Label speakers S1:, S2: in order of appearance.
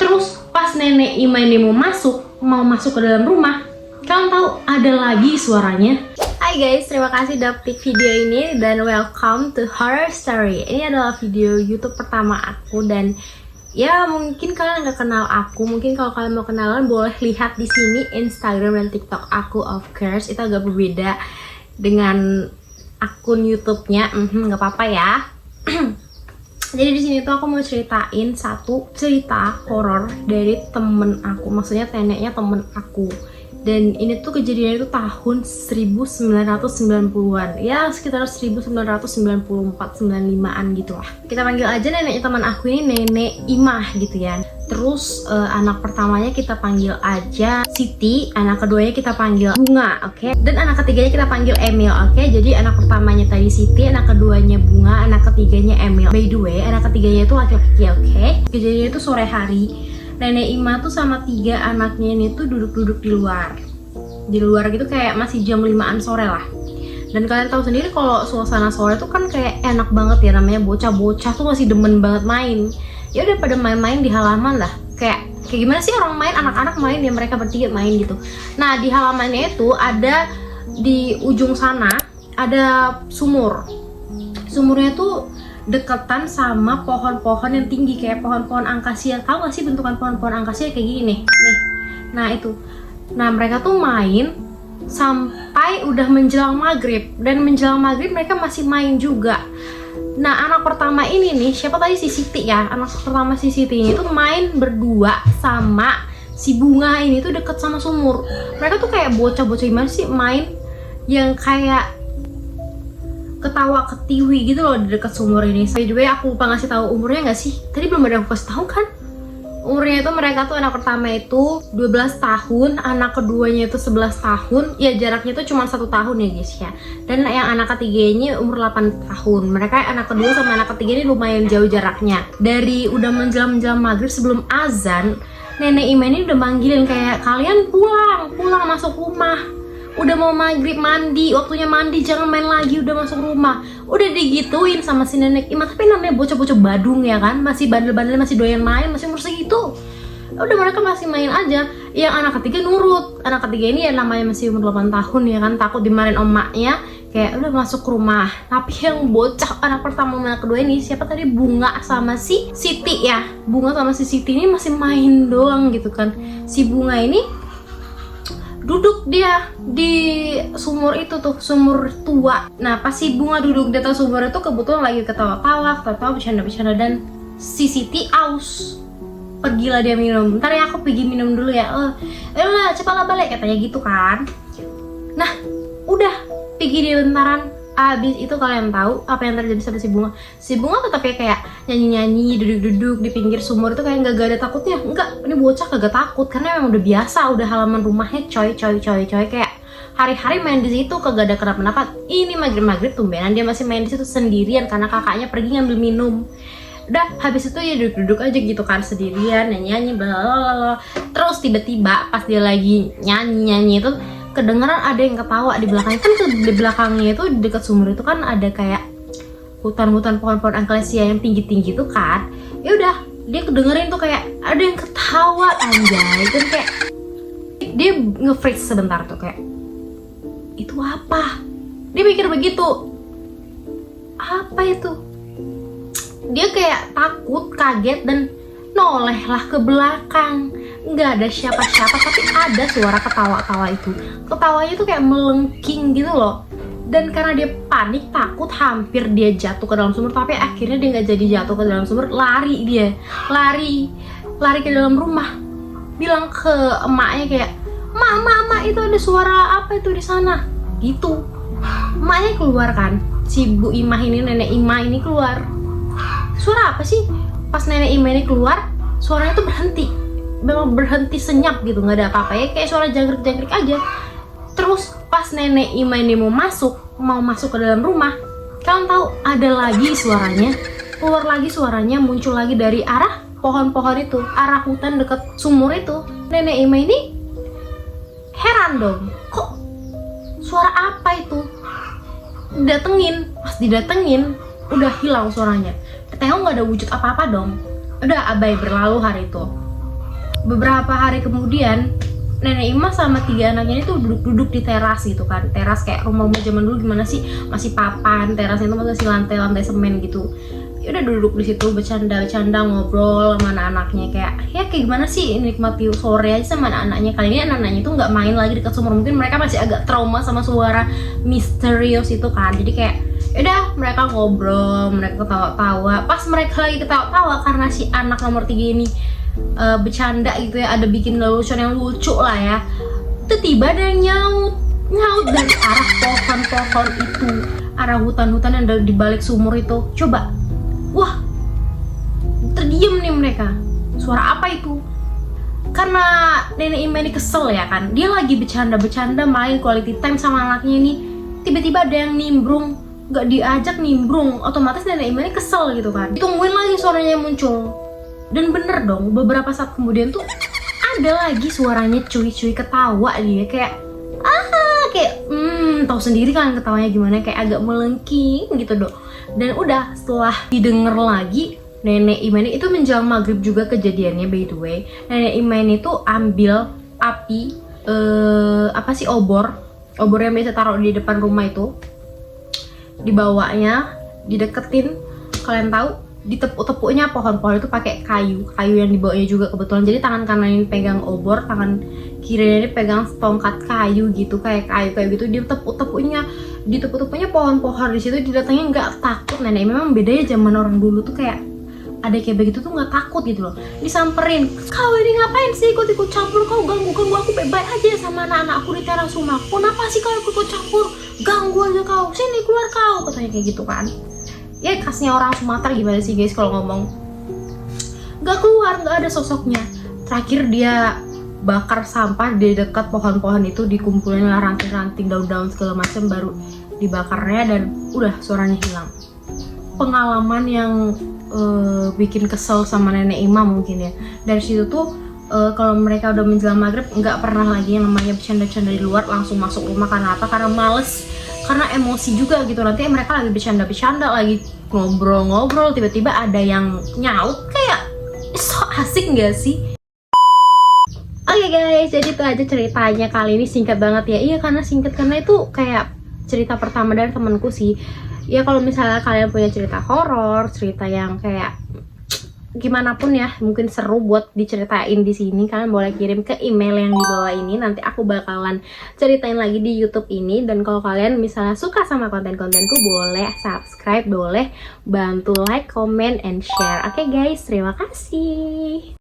S1: Terus pas nenek Ima ini mau masuk ke dalam rumah, kalian tahu ada lagi suaranya. Hai guys, terima kasih udah klik video ini dan welcome to Horror Story. Ini adalah video YouTube pertama aku dan ya mungkin kalian nggak kenal aku. Mungkin kalau kalian mau kenalan boleh lihat di sini Instagram dan TikTok aku, of course. Itu agak berbeda dengan akun YouTube-nya, nggak apa-apa ya. Jadi di sini tuh aku mau ceritain satu cerita horor dari temen aku, maksudnya neneknya temen aku. Dan ini tuh kejadiannya itu tahun 1990-an, ya sekitar 1994-95an gitu lah. Kita panggil aja neneknya teman aku ini Nenek Imah gitu ya. Terus anak pertamanya kita panggil aja Siti, anak keduanya kita panggil Bunga, oke? Dan anak ketiganya kita panggil Emil, oke? Jadi anak pertamanya tadi Siti, anak keduanya Bunga, anak ketiganya Emil. By the way, anak ketiganya itu laki-laki, oke? Kejadiannya itu sore hari. Nenek Ima tuh sama 3 anaknya ini tuh duduk-duduk di luar gitu, kayak masih jam 5-an sore lah. Dan kalian tahu sendiri kalau suasana sore tuh kan kayak enak banget ya, namanya bocah-bocah tuh masih demen banget main. Ya udah pada main-main di halaman lah, kayak gimana sih orang main, anak-anak main ya, mereka bertiga main gitu. Nah di halamannya itu ada, di ujung sana ada sumurnya tuh deketan sama pohon-pohon yang tinggi, kayak pohon-pohon angkasia. Tahu gak sih bentukan pohon-pohon angkasia kayak gini nih? Nah itu. Nah mereka tuh main sampai udah menjelang maghrib. Dan menjelang maghrib mereka masih main juga. Nah anak pertama ini nih, siapa tadi, si Siti ya. Anak pertama si Siti ini tuh main berdua sama si Bunga ini tuh deket sama sumur. Mereka tuh kayak bocah-bocah gimana sih, main yang kayak ketawa ketiwi gitu loh di dekat sumur ini. By the way, aku lupa ngasih tahu umurnya nggak sih? Tadi belum ada aku kasih tahu kan? Umurnya itu mereka tuh, anak pertama itu 12 tahun, anak keduanya itu 11 tahun. Ya jaraknya itu cuma 1 tahun ya guys ya. Dan yang anak ketiganya umur 8 tahun. Mereka anak kedua sama anak ketiga ini lumayan jauh jaraknya. Dari udah menjelang maghrib sebelum azan, Nenek Ima ini udah manggilin kayak, kalian pulang masuk rumah. Udah mau maghrib, mandi, waktunya mandi, jangan main lagi, udah masuk rumah. Udah digituin sama si Nenek Ima, tapi namanya bocah-bocah badung ya kan, masih bandel-bandel, masih doyan main, masih umur segitu. Udah mereka masih main aja. Yang anak ketiga nurut. Anak ketiga ini ya namanya masih umur 8 tahun ya kan, takut dimarahin emaknya, kayak udah masuk ke rumah. Tapi yang bocah anak pertama sama anak kedua ini, siapa tadi, Bunga sama si Siti ya. Bunga sama si Siti ini masih main doang gitu kan. Si Bunga ini duduk dia di sumur itu tuh, sumur tua. Nah pas si Bunga duduk di atas sumur itu kebetulan lagi ketawa-tawa, bercanda-bercanda, dan si Siti aus. Pergilah dia minum, bentar ya aku pergi minum dulu ya. Lah cepatlah balik katanya gitu kan. Nah udah pergi dia bentaran. Abis itu kalian tahu apa yang terjadi sama si Bunga? Si Bunga tetap ya kayak nyanyi-nyanyi, duduk-duduk di pinggir sumur itu kayak gak ada takutnya. Enggak, ini bocah kagak takut karena memang udah biasa, udah halaman rumahnya coy, kayak hari-hari main di situ kagak ada kenapa-napa. Ini maghrib tumbenan dia masih main di situ sendirian karena kakaknya pergi ngambil minum. Udah habis itu ya duduk-duduk aja gitu kan sendirian, nyanyi-nyanyi blablabla. Terus tiba-tiba pas dia lagi nyanyi-nyanyi itu kedengeran ada yang ketawa di belakangnya. Kan di belakangnya itu di dekat sumur itu kan ada kayak hutan-hutan pohon-pohon angkasia yang tinggi-tinggi itu kan. Ya udah dia kedengerin tuh kayak ada yang ketawa anjay. Dan kayak dia nge-freeze sebentar tuh kayak, itu apa? Dia mikir begitu. Apa itu? Dia kayak takut, kaget, dan noleh lah ke belakang. Nggak ada siapa-siapa, tapi ada suara ketawa-tawa itu. Ketawanya tuh kayak melengking gitu loh. Dan karena dia panik, takut, hampir dia jatuh ke dalam sumur. Tapi akhirnya dia nggak jadi jatuh ke dalam sumur. Lari ke dalam rumah. Bilang ke emaknya kayak, Mak, itu ada suara apa itu di sana? Gitu. Emaknya keluar kan. Si Bu Imah ini, Nenek Imah ini keluar. Suara apa sih? Pas Nenek Imah ini keluar, suaranya tuh berhenti. Memang berhenti senyap gitu, nggak ada apa-apa ya, kayak suara jangkrik-jangkrik aja. Terus pas Nenek Ima ini mau masuk ke dalam rumah, kalian tahu ada lagi suaranya, keluar lagi suaranya, muncul lagi dari arah pohon-pohon itu, arah hutan deket sumur itu. Nenek Ima ini heran dong, kok suara apa itu? Pas didatengin udah hilang suaranya. Tengok nggak ada wujud apa-apa dong. Udah abai berlalu hari itu. beberapa hari kemudian Nenek Ima sama 3 anaknya itu duduk-duduk di teras gitu kan. Teras kayak rumah-rumah zaman dulu gimana sih, masih papan, terasnya itu masih lantai semen gitu. Ya udah duduk di situ bercanda ngobrol sama anak-anaknya kayak gimana sih nikmati sore aja sama anak-anaknya. Kali ini anak-anaknya itu nggak main lagi dekat sumur, mungkin mereka masih agak trauma sama suara misterius itu kan. Jadi kayak udah mereka ngobrol, mereka ketawa-tawa. Pas mereka lagi ketawa-tawa karena si anak nomor 3 ini bercanda gitu ya, ada bikin lelucon yang lucu lah ya. Tiba-tiba ada nyaut dari arah pohon-pohon itu, arah hutan-hutan yang ada di balik sumur itu. Coba, wah, terdiam nih mereka. Suara apa itu? Karena Nenek Ima ini kesel ya kan, dia lagi bercanda main quality time sama anaknya ini. Tiba-tiba ada yang nimbrung, gak diajak nimbrung, otomatis Nenek Ima ini kesel gitu kan. Ditungguin lagi suaranya muncul. Dan bener dong, beberapa saat kemudian tuh ada lagi suaranya cuy ketawa dia kayak tahu sendiri kan ketawanya gimana, kayak agak melengking gitu dong. Dan udah setelah didengar lagi, Nenek Ima ini itu menjelang maghrib juga kejadiannya by the way. Nenek Ima ini tuh ambil api obor yang biasa taruh di depan rumah itu, dibawanya, dideketin, kalian tahu, ditepuk-tepuknya pohon-pohon itu pakai kayu yang dibawanya juga kebetulan. Jadi tangan kanan ini pegang obor, tangan kiri ini pegang tongkat kayu gitu, kayak kayu gitu. Ditepuk-tepuknya pohon-pohon di situ, didatengin nggak takut. Nenek memang bedanya zaman orang dulu tuh kayak ada kayak begitu tuh nggak takut gitu loh. Disamperin, kau ini ngapain sih ikut campur, kau ganggu aku baik-baik aja sama anak-anak aku di teras rumah. Kenapa sih kau ikut campur, ganggu aja kau, sini keluar kau, katanya kayak gitu kan. Ya khasnya orang Sumatera gimana sih guys kalau ngomong. Gak keluar, gak ada sosoknya. Terakhir dia bakar sampah di dekat pohon-pohon itu, dikumpulin lah ranting-ranting, daun-daun segala macam, baru dibakarnya dan udah suaranya hilang. Pengalaman yang bikin kesel sama Nenek Ima mungkin ya. Dari situ tuh kalau mereka udah menjelang maghrib nggak pernah lagi yang namanya bercanda-canda di luar, langsung masuk rumah. Karena apa? Karena males, karena emosi juga gitu. Nanti mereka lagi bercanda lagi ngobrol-ngobrol, tiba-tiba ada yang nyaut, kayak so asik nggak sih? Oke guys, jadi itu aja ceritanya kali ini, singkat banget ya. Iya karena singkat, karena itu kayak cerita pertama dari temanku sih. Ya kalau misalnya kalian punya cerita horor, cerita yang kayak gimana pun ya, mungkin seru buat diceritain di sini, kalian boleh kirim ke email yang di bawah ini. Nanti aku bakalan ceritain lagi di YouTube ini. Dan kalau kalian misalnya suka sama konten-kontenku, boleh subscribe, boleh bantu like, comment, and share. Oke guys, terima kasih.